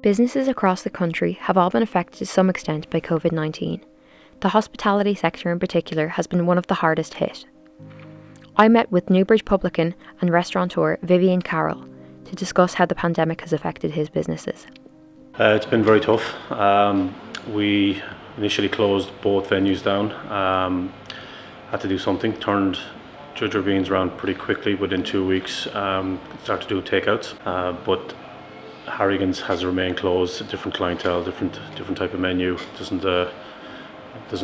Businesses across the country have all been affected to some extent by COVID-19. The hospitality sector in particular has been one of the hardest hit. I met with Newbridge publican and restaurateur Vivian Carrol to discuss how the pandemic has affected his businesses. It's been very tough. We initially closed both venues down. Had to do something, turned Judger Beans around pretty quickly within 2 weeks, started to do takeouts, but Harrigan's has remained closed. Different clientele, different type of menu. Doesn't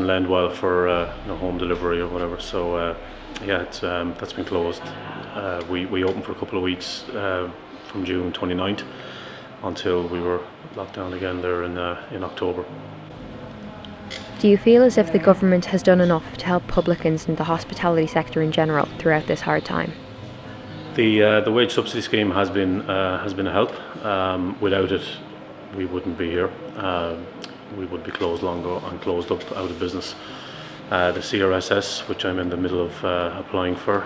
lend well for home delivery or whatever. So that's been closed. We opened for a couple of weeks from June 29th until we were locked down again there in October. Do you feel as if the government has done enough to help publicans and the hospitality sector in general throughout this hard time? The wage subsidy scheme has been a help. Without it, we wouldn't be here. We would be closed long ago and closed up, out of business. The CRSS, which I'm in the middle of applying for,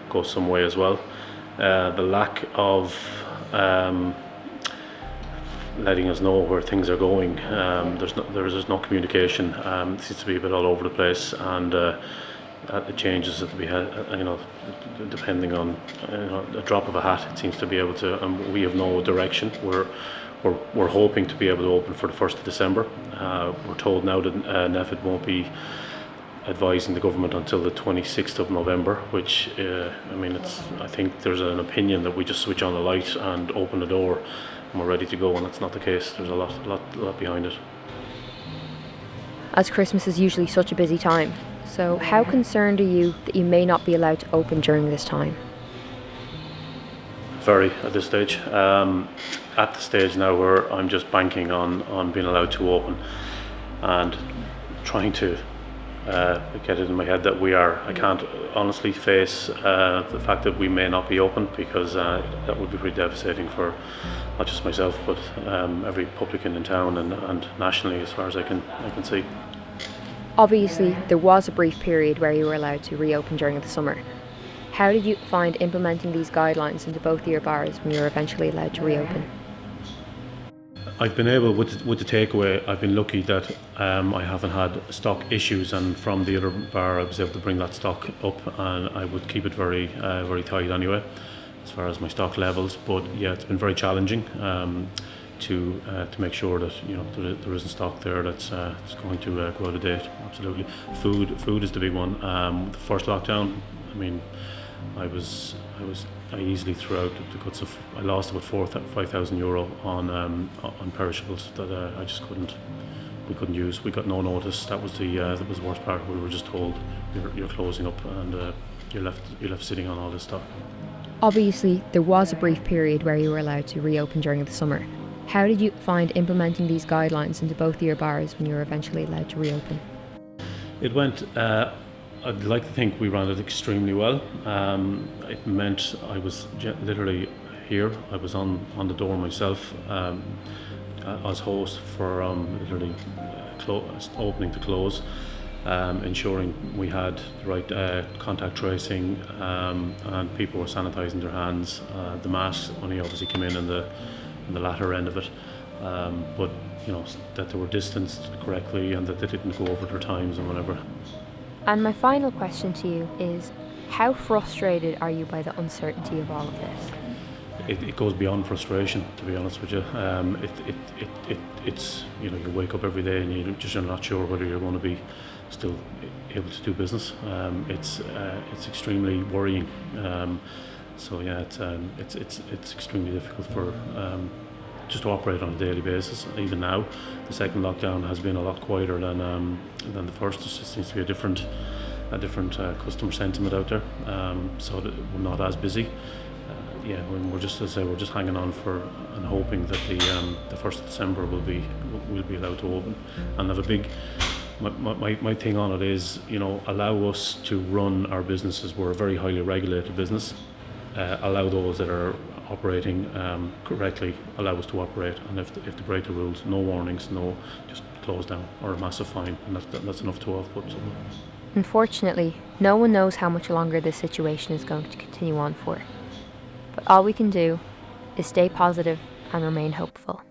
goes some way as well. The lack of letting us know where things are going. There's no communication. It seems to be a bit all over the place, and it changes at depending on a drop of a hat. It seems to be able to, and we have no direction. We're hoping to be able to open for the 1st of December. We're told now that NEFID won't be advising the government until the 26th of November, which I think there's an opinion that we just switch on the light and open the door and we're ready to go, and that's not the case. There's a lot behind it. As Christmas is usually such a busy time, so how concerned are you that you may not be allowed to open during this time? Very, at this stage. At the stage now where I'm just banking on being allowed to open and trying to get it in my head that I can't honestly face the fact that we may not be open, because that would be pretty devastating for not just myself but every publican in town and nationally, as far as I can see. Obviously, there was a brief period where you were allowed to reopen during the summer. How did you find implementing these guidelines into both of your bars when you were eventually allowed to reopen? I've been able, with the takeaway, I've been lucky that I haven't had stock issues, and from the other bar I was able to bring that stock up, and I would keep it very tight anyway, as far as my stock levels. But yeah, it's been very challenging to make sure that there isn't stock there that's going to go out of date. Absolutely, food is the big one. The first lockdown, I easily threw out the guts of. I lost about €5,000 on perishables that we couldn't use. We got no notice. That was the worst part. We were just told you're closing up, and you're left sitting on all this stock. Obviously, there was a brief period where you were allowed to reopen during the summer. How did you find implementing these guidelines into both of your bars when you were eventually allowed to reopen? It went. I'd like to think we ran it extremely well. It meant I was literally here. I was on the door myself as host for literally opening to close, ensuring we had the right contact tracing, and people were sanitising their hands. The masks only obviously came in the latter end of it, but that they were distanced correctly and that they didn't go over their times and whatever. And my final question to you is, how frustrated are you by the uncertainty of all of this? It goes beyond frustration, to be honest with you. It's you wake up every day and you're not sure whether you're going to be still able to do business. It's extremely worrying. It's extremely difficult for just to operate on a daily basis. Even now, the second lockdown has been a lot quieter than the first. There just seems to be a different customer sentiment out there, so that we're not as busy. We're just hanging on for and hoping that the 1st of December we'll be allowed to open. And have a big. My thing on it is, allow us to run our businesses. We're a very highly regulated business. Allow those that are operating correctly, allow us to operate, and if they break the rules, no warnings, just close down or a massive fine, and that's enough to output someone. Unfortunately, no one knows how much longer this situation is going to continue on for. But all we can do is stay positive and remain hopeful.